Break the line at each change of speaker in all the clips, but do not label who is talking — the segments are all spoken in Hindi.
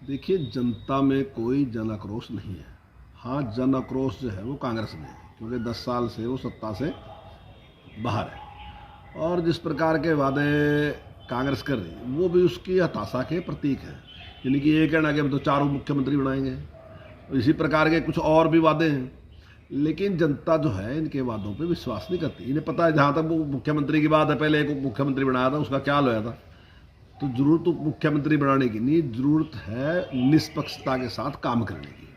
देखिए, जनता में कोई जन आक्रोश नहीं है। हाँ, जन आक्रोश जो है वो कांग्रेस में है, क्योंकि 10 साल से वो सत्ता से बाहर है और जिस प्रकार के वादे कांग्रेस कर रही है वो भी उसकी हताशा के प्रतीक है। यानी कि ये कहना कि हम तो 4 मुख्यमंत्री बनाएंगे, इसी प्रकार के कुछ और भी वादे हैं, लेकिन जनता जो है इनके वादों पे विश्वास नहीं करती। इन्हें पता है जहाँ तक वो मुख्यमंत्री की बात है, पहले एक मुख्यमंत्री बनाया था, उसका क्या होया था। तो जरूरत तो मुख्यमंत्री बनाने की नहीं, जरूरत है निष्पक्षता के साथ काम करने की।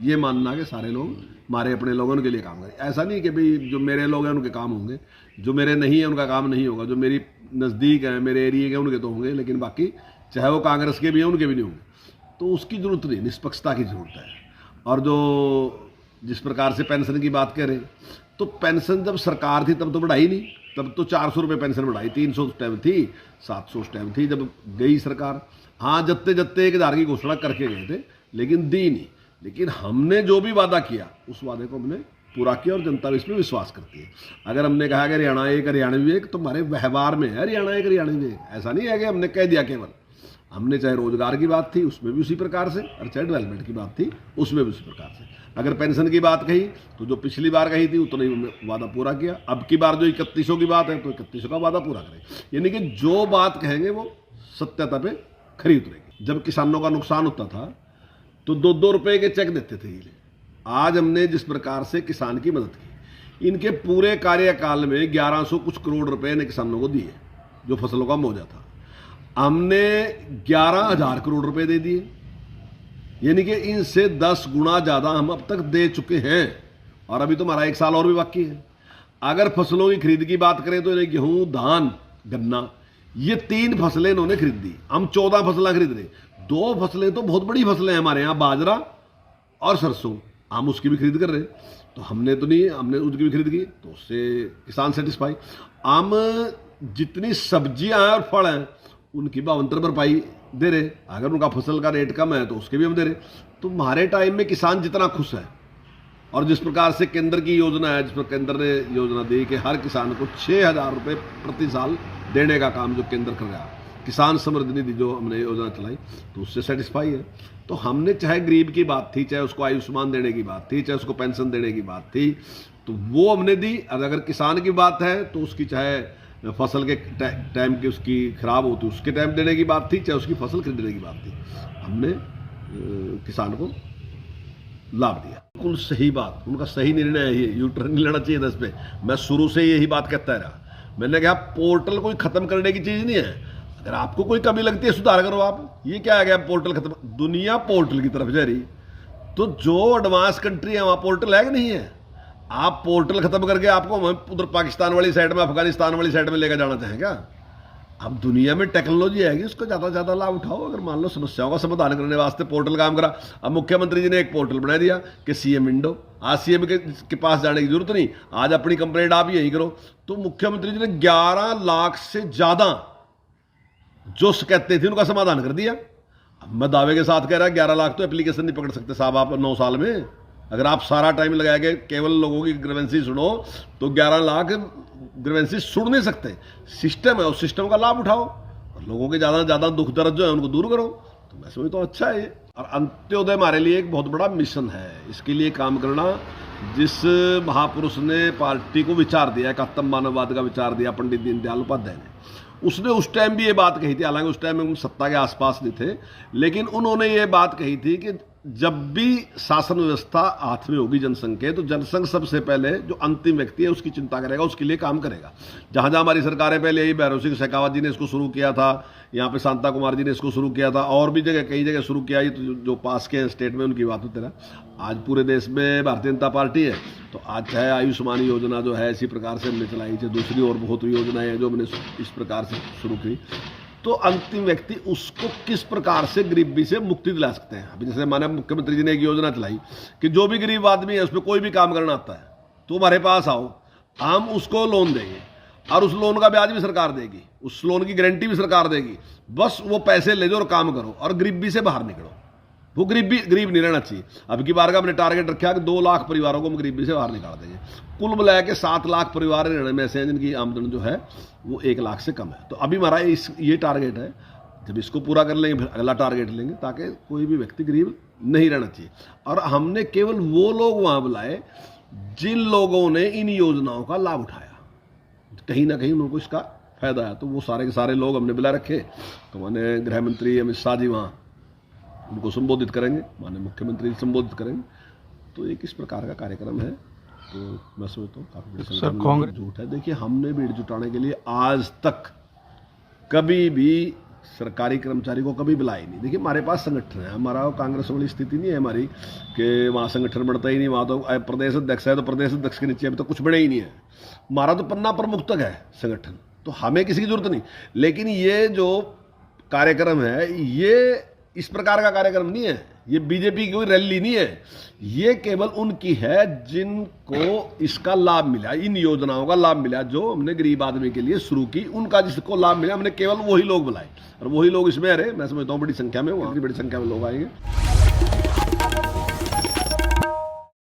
ये मानना कि सारे लोग हमारे अपने लोगों के लिए काम करें। ऐसा नहीं कि भाई जो मेरे लोग हैं उनके काम होंगे, जो मेरे नहीं है उनका काम नहीं होगा, जो मेरी नज़दीक है मेरे एरिए के उनके तो होंगे, लेकिन बाकी चाहे वो कांग्रेस के भी हैं उनके भी नहीं होंगे। तो उसकी ज़रूरत नहीं, निष्पक्षता की ज़रूरत है। और जो जिस प्रकार से पेंशन की बात करें, तो पेंशन जब सरकार थी तब तो बढ़ाई नहीं, तब तो 400 रुपये पेंशन बढ़ाई, 300 उस टाइम थी, 700 उस टाइम थी जब गई सरकार। हाँ, जत्ते जत्ते 1000 की घोषणा करके गए थे, लेकिन दी नहीं। लेकिन हमने जो भी वादा किया उस वादे को हमने पूरा किया और जनता इसमें विश्वास करती है। अगर हमने कहा कि हरियाणा एक हरियाणवी एक, तो हमारे व्यवहार में है हरियाणा एक हरियाणवी एक। ऐसा नहीं है कि हमने कह दिया केवल। हमने चाहे रोजगार की बात थी उसमें भी उसी प्रकार से, और चाहे डेवलपमेंट की बात थी उसमें भी उसी प्रकार से। अगर पेंशन की बात कही तो जो पिछली बार कही थी उतना ही हमने वादा पूरा किया। अब की बार जो 3100 की बात है तो 3100 का वादा पूरा करें। यानी कि जो बात कहेंगे वो सत्यता पे खरी उतरेगी। जब किसानों का नुकसान होता था तो 2-2 रुपए के चेक देते थे ये। आज हमने जिस प्रकार से किसान की मदद की, इनके पूरे कार्यकाल में 1100 कुछ करोड़ रुपए ने किसानों को दिए, जो फसलों का मौजा था। हमने 11,000 करोड़ रुपए दे दिए, यानी कि इनसे 10 गुना ज्यादा हम अब तक दे चुके हैं। और अभी तो हमारा 1 साल और भी बाकी है। अगर फसलों की खरीद की बात करें तो गेहूं, धान, गन्ना, ये 3 फसलें इन्होंने खरीद दी। हम 14 फसलें खरीद रहे। 2 फसलें तो बहुत बड़ी फसलें हैं हमारे यहाँ, बाजरा और सरसों, हम उसकी भी खरीद कर रहे। तो हमने तो नहीं, हमने उसकी भी खरीद की, तो उससे किसान सेटिस्फाई। हम जितनी सब्जियां हैं और फल हैं उनकी भावांतर भरपाई दे रहे। अगर उनका फसल का रेट कम है तो उसके भी हम दे रहे। तो हमारे टाइम में किसान जितना खुश है, और जिस प्रकार से केंद्र की योजना है, जिस पर केंद्र ने योजना दी कि हर किसान को 6,000 रुपये प्रति साल देने का काम जो केंद्र कर रहा है, किसान समृद्धि निधि जो हमने योजना चलाई, तो उससे सेटिस्फाई है। तो हमने चाहे गरीब की बात थी, चाहे उसको आयुष्मान देने की बात थी, चाहे उसको पेंशन देने की बात थी, तो वो हमने दी। अगर किसान की बात है तो उसकी चाहे फसल के टाइम की उसकी खराब होती उसके टाइम देने की बात थी, चाहे उसकी फसल खरीदने की बात थी, हमने किसान को लाभ दिया। बिल्कुल सही बात, उनका सही निर्णय है। ये यूटर्न नहीं लेना चाहिए 10 पे। मैं शुरू से यही बात कहता रहा। मैंने कहा पोर्टल कोई खत्म करने की चीज नहीं है। अगर आपको कोई कमी लगती है सुधार करो आप। ये क्या आ गया पोर्टल खत्म, दुनिया पोर्टल की तरफ जा रही। तो जो एडवांस कंट्री है वहां पोर्टल है कि नहीं है? आप पोर्टल खत्म करके आपको उधर पाकिस्तान वाली साइड में, अफगानिस्तान वाली साइड में लेकर जाना चाहें क्या? अब दुनिया में टेक्नोलॉजी आएगी, उसका ज़्यादा से ज़्यादा लाभ उठाओ। अगर मान लो समस्याओं का समाधान करने वास्ते पोर्टल काम करा, अब मुख्यमंत्री जी ने एक पोर्टल बना दिया कि सीएम विंडो। आज सीएम के पास जाने की जरूरत नहीं, आज अपनी कंप्लेंट आप यही करो। तो मुख्यमंत्री जी ने 11 लाख से ज़्यादा जो शिकायतें थी उनका समाधान कर दिया। अब मैं दावे के साथ कह रहा 11 लाख तो एप्लीकेशन नहीं पकड़ सकते साहब आप 9 साल में। अगर आप सारा टाइम लगा के केवल लोगों की ग्रीवेंसी सुनो तो 11 लाख ग्रीवेंसी सुन नहीं सकते। सिस्टम है, उस सिस्टम का लाभ उठाओ और लोगों के ज़्यादा से ज़्यादा दुख दर्द जो है उनको दूर करो। तो मैं समझता हूँ अच्छा है ये। और अंत्योदय हमारे लिए एक बहुत बड़ा मिशन है। इसके लिए काम करना, जिस महापुरुष ने पार्टी को विचार दिया, एकात्म मानववाद का विचार दिया, पंडित दीनदयाल उपाध्याय ने, उसने उस टाइम भी ये बात कही थी। हालांकि उस टाइम में हम सत्ता के आसपास नहीं थे, लेकिन उन्होंने ये बात कही थी कि जब भी शासन व्यवस्था हाथ में होगी जनसंघ के, तो जनसंघ सबसे पहले जो अंतिम व्यक्ति है उसकी चिंता करेगा, उसके लिए काम करेगा। जहां जहां हमारी सरकारें पहले, यही भैरव सिंह शेखावत जी ने इसको शुरू किया था, यहाँ पे शांता कुमार जी ने इसको शुरू किया था, और भी जगह कई जगह शुरू किया। ये तो जो पास के स्टेट में उनकी बात होती है। आज पूरे देश में भारतीय जनता पार्टी है, तो आज चाहे आयुष्मान योजना जो है इसी प्रकार से हमने चलाई, चाहे दूसरी और बहुत योजनाएं हैं जो हमने इस प्रकार से शुरू की। तो अंतिम व्यक्ति उसको किस प्रकार से गरीबी से मुक्ति दिला सकते हैं। अभी जैसे माननीय मुख्यमंत्री जी ने एक योजना चलाई कि जो भी गरीब आदमी है उसमें कोई भी काम करना आता है तो हमारे पास आओ, हम उसको लोन देंगे और उस लोन का ब्याज भी सरकार देगी, उस लोन की गारंटी भी सरकार देगी। बस वो पैसे ले जाओ और काम करो और गरीबी से बाहर निकलो। वो गरीब नहीं रहना चाहिए। अब की बार का हमने टारगेट रखा कि 2 लाख परिवारों को हम गरीबी से बाहर निकाल देंगे। कुल मिला के 7 लाख परिवार रहने में ऐसे हैं जिनकी आमदन जो है वो 1 लाख से कम है। तो अभी हमारा ये टारगेट है। जब इसको पूरा कर लेंगे फिर अगला टारगेट लेंगे, ताकि कोई भी व्यक्ति गरीब नहीं रहना चाहिए। और हमने केवल वो लोग वहाँ बुलाए जिन लोगों ने इन योजनाओं का लाभ उठाया, कहीं ना कहीं उनको इसका फायदा है, तो वो सारे के सारे लोग हमने बुला रखे। तो माने गृह मंत्री अमित शाह जी वहाँ उनको संबोधित करेंगे, माने मुख्यमंत्री संबोधित करेंगे। तो एक इस प्रकार का कार्यक्रम है। तो मैं सोचता हूँ काफी बड़ी संख्या में कांग्रेस झूठ है। देखिए, हमने भीड़ जुटाने के लिए आज तक कभी भी सरकारी कर्मचारी को कभी बुलाया नहीं। देखिए, हमारे पास संगठन है, हमारा कांग्रेस वाली स्थिति नहीं है हमारी कि वहाँ संगठन बढ़ता ही नहीं, वहाँ तो प्रदेश अध्यक्ष है, तो प्रदेश अध्यक्ष के नीचे अभी तो कुछ बने ही नहीं है। हमारा तो पन्ना प्रमुख तक है संगठन, तो हमें किसी की जरूरत नहीं। लेकिन ये जो कार्यक्रम है ये इस प्रकार का कार्यक्रम नहीं है, ये बीजेपी की कोई रैली नहीं है, ये केवल उनकी है जिनको इसका लाभ मिला, इन योजनाओं का लाभ मिला जो हमने गरीब आदमी के लिए शुरू की, उनका जिसको लाभ मिला हमने केवल वही लोग बुलाए और वही लोग इसमें। अरे मैं समझता हूँ बड़ी संख्या में, वहाँ की बड़ी संख्या में लोग आएंगे।